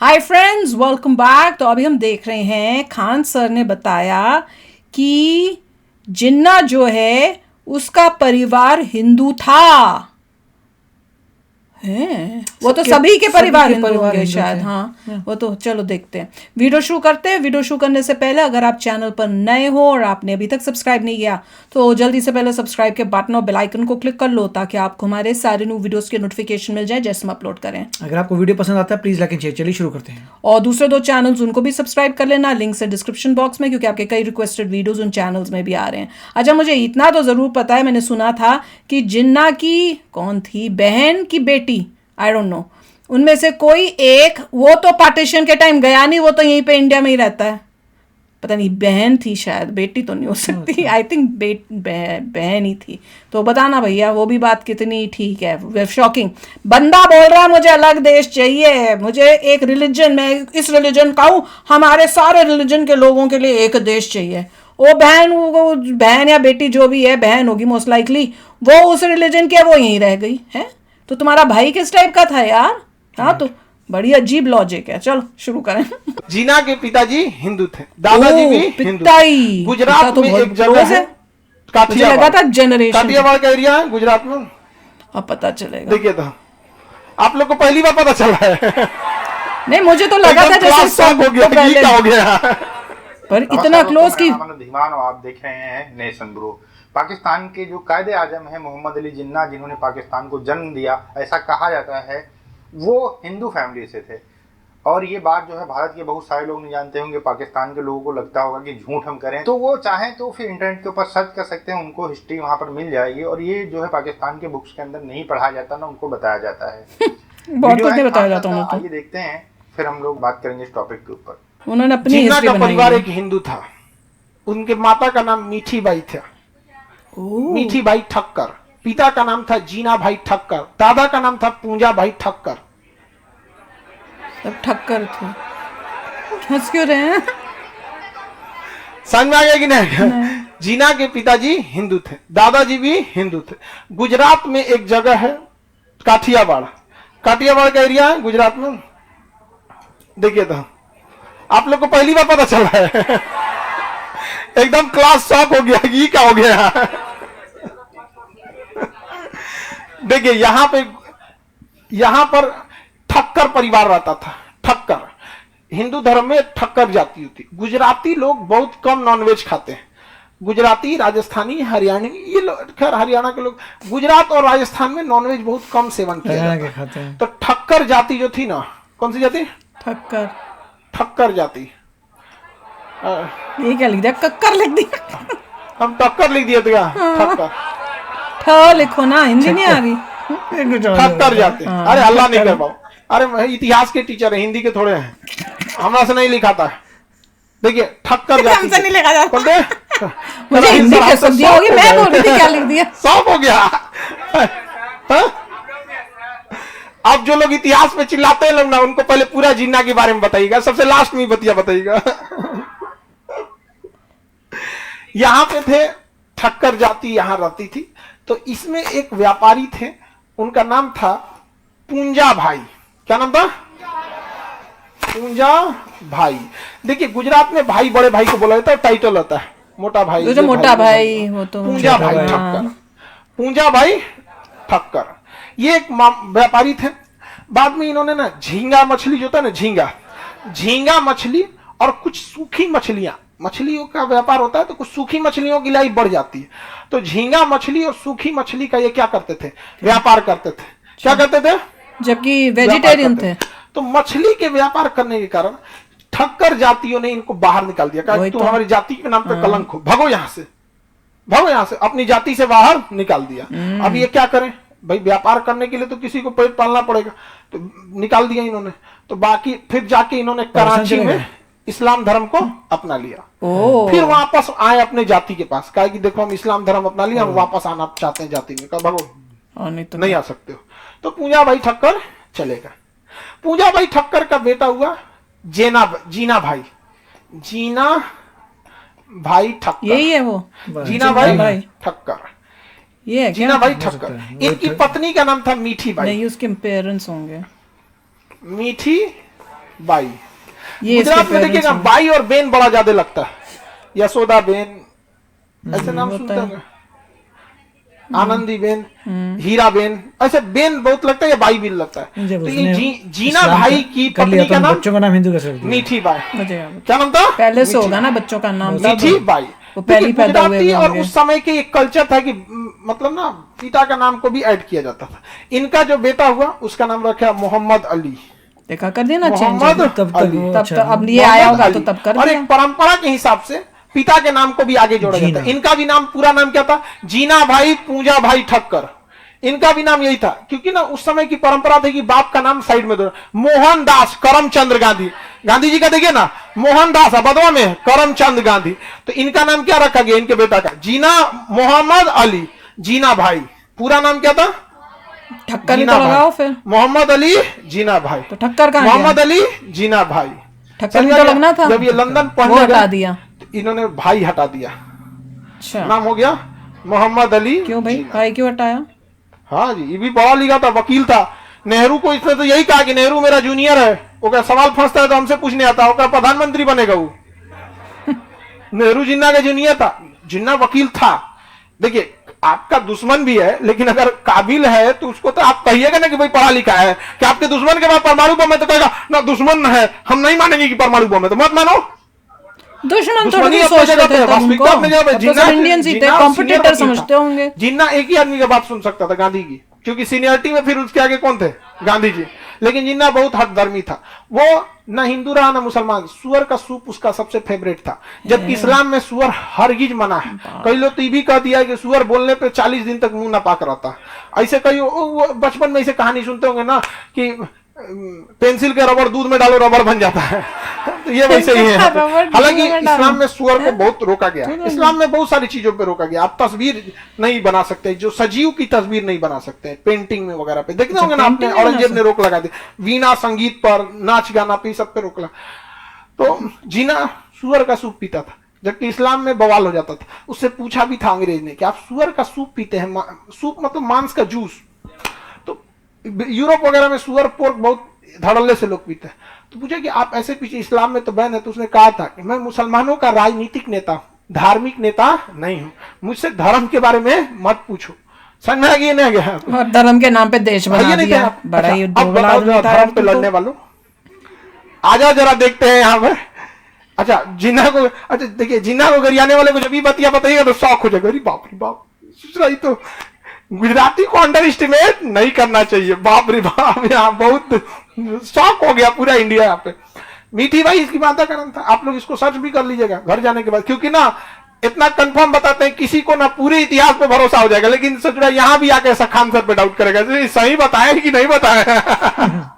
Hi friends, welcome back. तो अभी हम देख रहे हैं खान सर ने बताया कि जिन्ना जो है उसका परिवार हिंदू था। हैं वो तो सभी के परिवार हिंदू होंगे शायद। हाँ, वो तो चलो देखते हैं। वीडियो शुरू करते हैं। वीडियो शुरू करने से पहले अगर आप चैनल पर नए हो और आपने अभी तक सब्सक्राइब नहीं किया तो जल्दी से पहले सब्सक्राइब के बटन और बेल आइकन को क्लिक कर लो ताकि आपको हमारे सारे न्यू वीडियोस के नोटिफिकेशन मिल जाए जैसे हम अपलोड करें। अगर आपको वीडियो पसंद आता है प्लीज लाइक एंड शेयर। चलिए शुरू करते हैं। और दूसरे दो चैनल्स उनको भी सब्सक्राइब कर लेना, लिंक है डिस्क्रिप्शन बॉक्स में, क्योंकि आपके कई रिक्वेस्टेड वीडियोस उन चैनल्स में भी आ रहे हैं। अच्छा, मुझे इतना तो ज़रूर पता है, मैंने सुना था कि जिन्ना की कौन थी, बहन की बेटी, आई डोंट नो, उनमें से कोई एक, वो तो पार्टीशन के टाइम गया नहीं, वो तो यहीं पे इंडिया में ही रहता है। पता नहीं, बहन थी शायद, बेटी तो नहीं हो सकती। आई थिंक बहन ही थी। तो बताना भैया वो भी बात कितनी ठीक है। शॉकिंग बंदा बोल रहा है मुझे अलग देश चाहिए, मुझे एक रिलीजन, मैं इस रिलीजन का हूँ, हमारे सारे रिलीजन के लोगों के लिए एक देश चाहिए। वो बहन या बेटी जो भी है, बहन होगी मोस्ट लाइकली, वो उस रिलीजन की है, वो यहीं रह गई है। तो तुम्हारा भाई किस टाइप का था यार? हाँ, तो बड़ी अजीब लॉजिक है। चलो शुरू करें। जीना के पिताजी हिंदू थे, दादाजी भी हिंदू थे। गुजरात में एक जगह है काठियावाड़, लगा था जनरेशन काठियावाड़ का एरिया है गुजरात में। अब पता चलेगा। देखिए तो आप लोग को पहली बार पता चला है। नहीं, मुझे तो लगा था जैसे सब हो गया, ये क्या हो गया। पर इतना क्लोज की धीमान, आप देख रहे हैं नेशन ब्रो। पाकिस्तान के जो कायदे आजम है मोहम्मद अली जिन्ना, जिन्होंने पाकिस्तान को जन्म दिया, ऐसा कहा जाता है, वो हिंदू फैमिली से थे। और ये बात जो है भारत के बहुत सारे लोग नहीं जानते होंगे, पाकिस्तान के लोगों को लगता होगा कि झूठ हम करें, तो वो चाहें तो फिर इंटरनेट के ऊपर सर्च कर सकते हैं, उनको हिस्ट्री वहाँ पर मिल जाएगी। और ये जो है पाकिस्तान के बुक्स के अंदर नहीं पढ़ाया जाता ना, उनको बताया जाता है। बहुत कुछ नहीं बताया जाता उनको। आइए देखते हैं, फिर हम लोग बात करेंगे इस टॉपिक के ऊपर। उन्होंने अपनी जिन्ना हिस्ट्री का बनाई परिवार है। एक हिंदू था। उनके माता का नाम मीठी बाई था, मीठी बाई ठक्कर। पिता का नाम था जीना भाई ठक्कर। दादा का नाम था पूंजा भाई ठक्कर। सब ठक्कर थे। हंस क्यों रहे हैं? समझ में आ गया कि नहीं? जीना के पिताजी हिंदू थे, दादाजी भी हिंदू थे। गुजरात में एक जगह है काठियावाड़, काठियावाड़ का एरिया है गुजरात में। देखिए तो आप लोग को पहली बार पता चला है। एकदम क्लास शॉक हो गया, ये क्या हो गया। देखिए यहां पर ठक्कर परिवार रहता था। ठक्कर हिंदू धर्म में ठक्कर जाति होती। गुजराती लोग बहुत कम नॉनवेज खाते हैं। गुजराती, राजस्थानी, हरियाणी, ये लोग, खैर हरियाणा के लोग, गुजरात और राजस्थान में नॉनवेज बहुत कम सेवन किया जाता है। तो ठक्कर जाति जो थी ना, कौन सी जाति? ठक्कर, ठक्कर जाति। ये क्या लिख दिया? कक्कर लिख दिया। हम टक्कर लिख दिए थे। ठक्कर, ठ लिखो ना, हिंदी नहीं आ रही। ठक्कर जाते। अरे अल्लाह नहीं कर पाओ। अरे इतिहास के टीचर है, हिंदी के थोड़े हैं, हमारा से नहीं लिखाता है। देखिए ठक्कर जाती, हमसे नहीं लिखा जाता। मुझे हिंदी की सब्जी होगी, मैं बोल रही थी क्या लिख दिया। सब हो गया। अब जो लोग इतिहास में चिल्लाते हैं लोग ना, उनको पहले पूरा जिन्ना के बारे में बताइएगा, सबसे लास्ट में बतिया बताइएगा। यहां पे थे ठक्कर जाति, यहां रहती थी। तो इसमें एक व्यापारी थे, उनका नाम था पूंजा भाई। क्या नाम था? पूंजा भाई। देखिए गुजरात में भाई बड़े भाई को बोला जाता है, टाइटल होता है मोटा भाई। जो मोटा भाई वो तो पूंजा भाई ठक्कर, पूंजा भाई ठक्कर। ये एक व्यापारी थे। बाद में इन्होंने ना झींगा मछली जो था ना, झींगा मछली और कुछ सूखी मछलियां, मछलियों का व्यापार होता है तो कुछ सूखी मछलियों की लाइफ बढ़ जाती है। तो झींगा मछली और सूखी मछली का ये क्या करते थे? व्यापार करते थे। क्या करते थे? जबकि वेजिटेरियन थे। तो मछली के व्यापार करने के कारण ठक्कर जातियों ने इनको बाहर निकाल दिया। कहा तुम हमारी जाति के नाम पे कलंक हो, भगो यहां से, भगो यहां से। अपनी जाति से बाहर निकाल दिया। अब ये क्या करें भाई, व्यापार करने के लिए तो किसी को पेट पालना पड़ेगा, तो निकाल दिया इन्होंने। तो बाकी फिर जाके इन्होंने कराची में इस्लाम धर्म को अपना लिया। फिर वापस आए अपने जाति के पास, कहा कि देखो हम इस्लाम धर्म अपना लिया, हम वापस आना चाहते हैं जाति में। कहा भगो, नहीं आ सकते हो। तो पूंजा भाई ठक्कर चलेगा। पूंजा भाई ठक्कर का बेटा हुआ जीना भाई, जीना भाई ठक्कर। यही है वो जीना भाई ठक्कर। ये है जीना भाई ठक्कर। इनकी पत्नी का नाम था मीठी बाई। नहीं, उसके पेरेंट्स होंगे। मीठी बाई। ये इसके गुजरात में parents देखिएगा हैं। बाई और बेन बड़ा ज्यादा लगता है, यशोदा बेन, ऐसे नाम होता सुनते है। होंगे, आनंदी बेन, हीरा बेन, ऐसे बेन बहुत लगता है या बाई भी लगता है। जब तो उसने ये जीना इस्लाम भाई की कर लिया पत्नी तो का नाम बच्चों का नाम हिंदू कैसे रख दिया? मीठी बाई। बचेगा। क्या नाम था? पहले से मीठी। होगा ना बच्चों का नाम, तब मीठी बाई। वो पहले ही देखिए, पैदा हुए गुजराती और होंगे। उस समय के एक कल्चर था कि मतलब ना पिता का नाम को भी ऐड किया जाता था। इनका जो बेटा हुआ उसका नाम रखा मोहम्मद अली। देखा कर दिया ना चेंज। मोहम्मद तब तक अली। वो तब अच्छा तो अब ये मोहम्मद आया होगा अली। तो तब कर और दिया। एक परंपरा के हिसाब से पिता के नाम को भी आगे जोड़ा जाता है। इनका भी नाम, पूरा नाम क्या था? जीना भाई पूंजा भाई ठक्कर। इनका भी नाम यही था, क्योंकि ना उस समय की परंपरा थी कि बाप का नाम साइड में दो। मोहनदास करमचंद गांधी, गांधी जी का देखिए ना मोहनदास, बदवा में करमचंद गांधी। तो इनका नाम क्या रखा गया इनके बेटा का? जीना मोहम्मद अली, जीना भाई। पूरा नाम क्या था? ठक्कर ही जीना तो भाई। लगाओ फिर। मोहम्मद अली जीना भाई। तो ठक्कर कहाँ मोहम्मद गया? अली जीना भाई। ठक्कर भी तो लगना था। जब ये लंदन वो पढ़ने हटा गए, दिया। तो इन्होंने भाई हटा दिया, अच्छा, नाम हो गया मोहम्मद अली। क्यों भाई? जीना। भाई क्यों हटाया? हाँ जी, ये भी पढ़ा लिखा था, वकील था। नेहरू को इसने तो यही कहा कि नेहरू मेरा जूनियर है, वो क्या सवाल फंसता है तो हमसे पूछने आता है, वो क्या प्रधानमंत्री बनेगा वो। नेहरू जिन्ना का जूनियर था, जिन्ना वकील था। देखिए, आपका दुश्मन भी है, लेकिन अगर काबिल है तो उसको तो आप कहिएगा ना कि भाई पढ़ा लिखा है। कि आपके दुश्मन के बाद परमाणु बम है तो कहेगा ना दुश्मन है, हम नहीं मानेंगे कि परमाणु बम है, तो मत मानो। दुश्मन थोड़ी दुश्मनी भी अपनी सोचते जगह थे पे, तब वास्तविकता उनको। अपनी जगह पे। तब तो सब इंडियंस ही थे, जिन्ना कॉम्पिटिटर सीनियर वकील समझते था। होंगे। जिन्ना एक ही आदमी की बात सुन सकता था, गांधी की, क्योंकि सीनियरिटी में फिर उसके आगे कौन थे? गांधी जी। लेकिन जिन्ना बहुत हठधर्मी था, वो ना हिंदू रहा ना मुसलमान। सुअर का सूप उसका सबसे फेवरेट था, जबकि इस्लाम में सुअर हरगिज मना है। कई लोग तो ये भी कह दिया है कि सुअर बोलने पे 40 दिन तक मुंह ना पाक रहता। ऐसे कई बचपन में ऐसे कहानी सुनते होंगे ना कि पेंसिल के रबड़ दूध में डालो रबड़ बन जाता है। तो ये वैसे ही है। हालांकि इस्लाम में सुअर को बहुत रोका गया है। इस्लाम में बहुत सारी चीजों पे रोका गया। आप तस्वीर नहीं बना सकते, जो सजीव की तस्वीर नहीं बना सकते, पेंटिंग में वगैरह पे देखते होंगे ना आपने। औरंगजेब ने रोक लगा दी, वीणा संगीत पर, नाच गाना पे, सब पे रोक लगा। तो जीना सुअर का सूप पीता था, जबकि इस्लाम में बवाल हो जाता था। उससे पूछा भी था अंग्रेज ने कि आप सुअर का सूप पीते हैं, सूप मतलब मांस का जूस। यूरोप वगैरह में सुअर पोर्क बहुत धड़ल्ले से लोग पीते हैं। तो पूछा कि आप ऐसे पीछे, इस्लाम में तो बैन है। तो उसने कहा था कि मैं मुसलमानों का राजनीतिक नेता, धार्मिक नेता नहीं हूं, मुझसे धर्म के बारे में मत पूछो। समझ में आ गया नहीं गया? और धर्म के नाम पे देश बना नहीं दिया। थे बड़ा ही अब दोगला बताओ आदमी जरा था धर्म यार पे तू तो। लड़ने वालों, आ जाओ जरा देखते हैं यहाँ पर। अच्छा, जिन्ना को, अच्छा देखिए, जिन्ना को गरियाने वाले को जब भी बतिया बताइएगा तो शौक हो जाएगा। अरे बाप रे बाप, तो गुजराती को अंडर एस्टिमेट नहीं करना चाहिए। बाप रे बाप, यहाँ बहुत शौक हो गया पूरा इंडिया यहाँ पे। मीठी बाई इसकी माता का नाम था। आप लोग इसको सर्च भी कर लीजिएगा घर जाने के बाद, क्योंकि ना इतना कंफर्म बताते हैं, किसी को ना पूरे इतिहास पे भरोसा हो जाएगा, लेकिन सोच रहा है यहाँ भी आके ऐसा खान सर पे डाउट करेगा सही बताया कि नहीं बताया।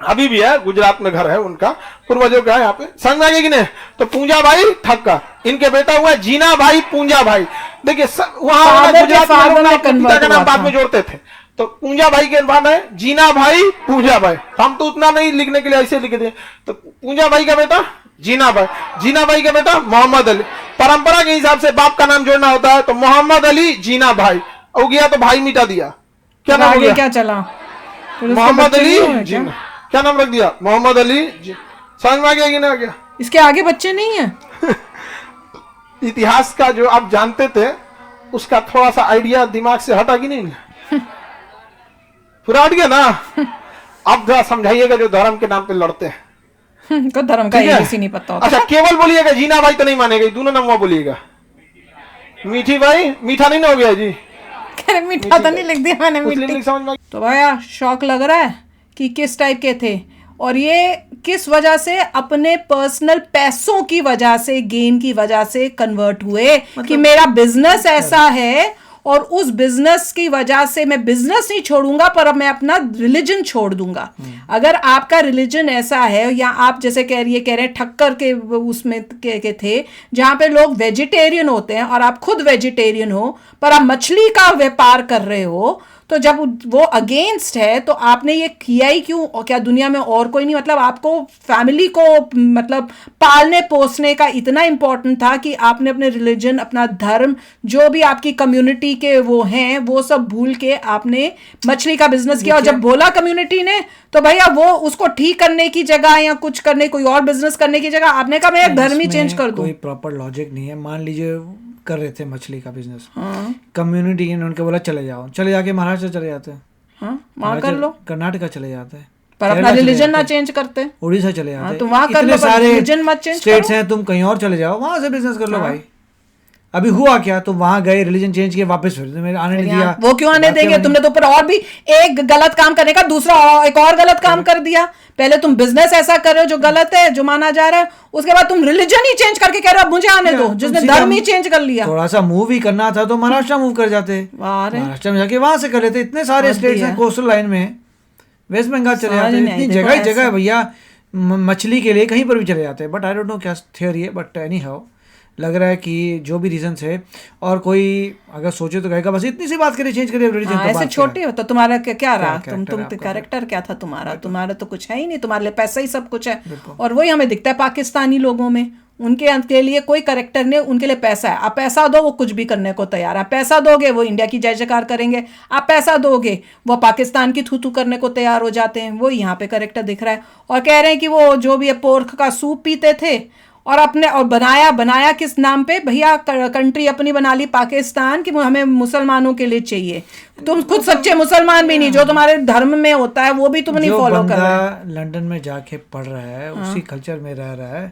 अभी भी है, गुजरात में घर है उनका, पूर्वजों का यहाँ पे। समझ में आ गया कि नहीं? तो पूंजा भाई ठक्कर, इनके बेटा हुआ जीना भाई पूंजा भाई। देखिए वहां गुजरात में लोग अपने पिता का नाम बाद में जोड़ते थे। तो पूंजा भाई के बाद है जीना भाई पूंजा भाई। हम तो उतना नहीं लिखने के लिए ऐसे लिख दिए। तो पूंजा भाई का बेटा जीना भाई, जीना भाई का बेटा मोहम्मद अली। परंपरा के हिसाब से बाप का नाम जोड़ना होता है, तो मोहम्मद अली जीना भाई हो गया, तो भाई मिटा दिया। क्या नाम हो गया? क्या चला? मोहम्मद अली जीना, क्या नाम रख दिया? मोहम्मद अली। समझ में आ गया कि नहीं आ गया? इसके आगे बच्चे नहीं है? इतिहास का जो आप जानते थे उसका थोड़ा सा आइडिया दिमाग से हटा कि नहीं? पूरा हट गया ना? अब जरा समझाइएगा जो धर्म के नाम पे लड़ते हैं। को धर्म का एबीसी नहीं पता होता। अच्छा, केवल बोलिएगा जीना भाई तो नहीं मानेगा, दोनों नाम वो बोलिएगा। मीठी भाई, मीठा नहीं ना हो गया जी? मीठा तो नहीं लिख दिया मैंने, मुस्लिम मीठी। समझ में। तो भैया शौक लग रहा है कि किस टाइप के थे, और ये किस वजह से, अपने पर्सनल पैसों की वजह से, गेन की वजह से कन्वर्ट हुए कि मेरा बिजनेस ऐसा है और उस बिजनेस की वजह से मैं बिजनेस नहीं छोड़ूंगा पर अब मैं अपना रिलीजन छोड़ दूंगा। अगर आपका रिलीजन ऐसा है, या आप जैसे कह रहे हैं ठक्कर के उसमें के थे जहां पे लोग वेजिटेरियन होते हैं और आप खुद वेजिटेरियन हो पर आप मछली का व्यापार कर रहे हो, तो जब वो अगेंस्ट है तो आपने ये किया ही क्यों? और क्या दुनिया में और कोई नहीं, मतलब आपको फैमिली को मतलब पालने पोसने का इतना इम्पोर्टेंट था कि आपने अपने रिलीजन, अपना धर्म, जो भी आपकी कम्युनिटी के वो हैं वो सब भूल के आपने मछली का बिजनेस किया। और जब बोला कम्युनिटी ने तो भैया वो उसको ठीक करने की जगह या कुछ करने कोई और बिजनेस करने की जगह आपने कहा मैं धर्म ही चेंज कर दूं। कोई प्रॉपर लॉजिक नहीं है। मान लीजिए कर रहे थे मछली का बिजनेस, कम्युनिटी ने उनके बोला चले जाओ, चले जाके महाराष्ट्र चले जाते हैं, वहां कर लो, कर्नाटका चले जाते हैं, पर अपना रिलीजन ना चेंज करते, उड़ीसा चले जाते हैं, तो वहां कर लो, इतने सारे रिलीजन मत चेंज स्टेट्स हैं, तुम कहीं और चले जाओ, वहां से बिजनेस कर लो भाई। अभी हुआ क्या, तुम वहां गए, रिलीजन चेंज किया, वापस फिर तुम्हें आने नहीं दिया। वो क्यों आने देंगे, तुमने तो ऊपर और भी एक गलत काम करने का दूसरा एक और गलत काम कर दिया। पहले तुम बिजनेस ऐसा कर रहे हो जो गलत है, जो माना जा रहा है, उसके बाद तुम रिलीजन ही चेंज करके कह रहे हो मुझे आने दो, जिसने धर्म ही चेंज कर लिया। थोड़ा सा मूव ही करना था तो महाराष्ट्र मूव कर जाते, महाराष्ट्र में जाके वहां से कर लेते। इतने सारे स्टेट्स हैं कोस्टल लाइन में, वेस्ट बंगाल चले जाते, इतनी जगह ही जगह है भैया मछली के लिए, कहीं पर भी चले जाते हैं। बट आई डोंट नो क्या थियोरी है, बट एनी हाउ लग रहा है कि जो भी रीजन है, और कोई अगर सोचे तो कहेगा बस इतनी सी बात करिए, चेंज करिए रिलीजन। ऐसे छोटी हो तो तुम्हारा क्या रहा, तुम कैरेक्टर क्या था तुम्हारा तो कुछ है ही नहीं, तुम्हारे लिए पैसा ही सब कुछ है। और वही हमें दिखता है पाकिस्तानी लोगों में, उनके लिए कोई करेक्टर नहीं, उनके लिए पैसा है। आप पैसा दो वो कुछ भी करने को तैयार है, आप पैसा दोगे वो इंडिया की जय जयकार करेंगे, आप पैसा दोगे वो पाकिस्तान की थू थू करने को तैयार हो जाते हैं। वो यहाँ पे करेक्टर दिख रहा है और कह रहे हैं कि वो जो भी पोर्क का सूप पीते थे और अपने और बनाया किस नाम पे भैया, कंट्री अपनी बना ली पाकिस्तान की, हमें मुसलमानों के लिए चाहिए। तुम खुद सच्चे मुसलमान भी नहीं, जो तुम्हारे धर्म में होता है वो भी तुम नहीं फॉलो कर रहे हो। लंदन में जाके पढ़ रहा है, उसी कल्चर में रह रहा है,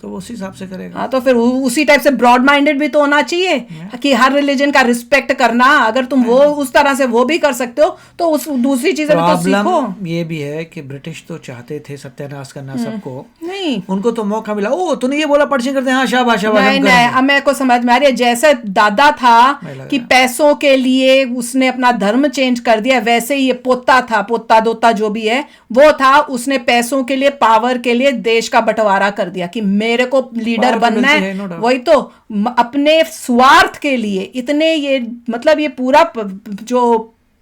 तो उसी हिसाब से करेगा। हाँ, तो फिर उसी टाइप से ब्रॉड माइंडेड भी तो होना चाहिए कि हर रिलीजन का रिस्पेक्ट करना। अगर तुम वो उस तरह से वो भी कर सकते हो तो उस दूसरी चीजें भी तो सीखो। ये भी है कि ब्रिटिश तो चाहते थे सत्यानाश करना सबको, नहीं उनको तो मौका मिला। ओ तूने ये बोला पर्ची करते हैं, हाँ शाबाश शाबाश। नहीं, अब मेरे को समझ में आ रही है, जैसे दादा था कि पैसों के लिए उसने अपना धर्म चेंज कर दिया, वैसे ही ये पोता था, पोता दोता जो भी है वो था, उसने पैसों के लिए, पावर के लिए देश का बंटवारा कर दिया कि मेरे को लीडर बनना है। वही तो अपने स्वार्थ के लिए इतने ये मतलब ये पूरा जो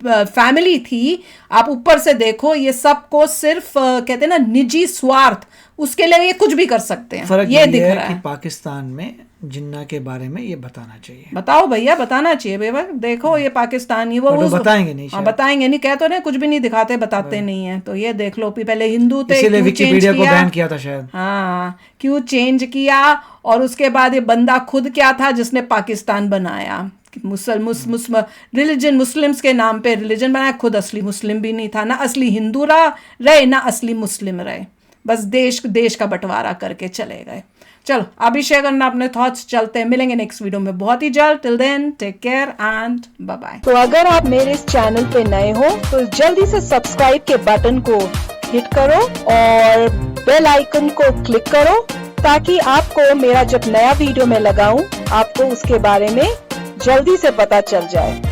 फैमिली थी, आप ऊपर से देखो ये सबको सिर्फ कहते हैं ना निजी स्वार्थ, उसके लिए ये कुछ भी कर सकते हैं। फर्क ये दिख रहा है कि पाकिस्तान में जिन्ना के बारे में ये बताना चाहिए। बताओ भैया, बताना चाहिए भैया। देखो ये पाकिस्तानी वो बताएंगे नहीं, बताएंगे नहीं, कह तो नहीं, कुछ भी नहीं दिखाते, बताते नहीं है। तो ये देख लो, पहले हिंदू थे, इसीलिए विकिपीडिया को बैन किया था शायद। हाँ, क्यों चेंज किया, और उसके बाद ये बंदा खुद क्या था जिसने पाकिस्तान बनाया, रिलीजन मुस्लिम्स के नाम पे रिलीजन बनाया, खुद असली मुस्लिम भी नहीं था, ना असली हिंदू रहे ना असली मुस्लिम रहे, बस देश का बंटवारा करके चले गए। चलो अभी शेयर करना अपने थॉट्स, चलते हैं, मिलेंगे नेक्स्ट वीडियो में बहुत ही जल्द। Till then take care and bye bye. तो अगर आप मेरे इस चैनल पे नए हो तो जल्दी से सब्सक्राइब के बटन को हिट करो और बेल आइकन को क्लिक करो, ताकि आपको मेरा जब नया वीडियो मैं लगाऊं आपको उसके बारे में जल्दी से पता चल जाए।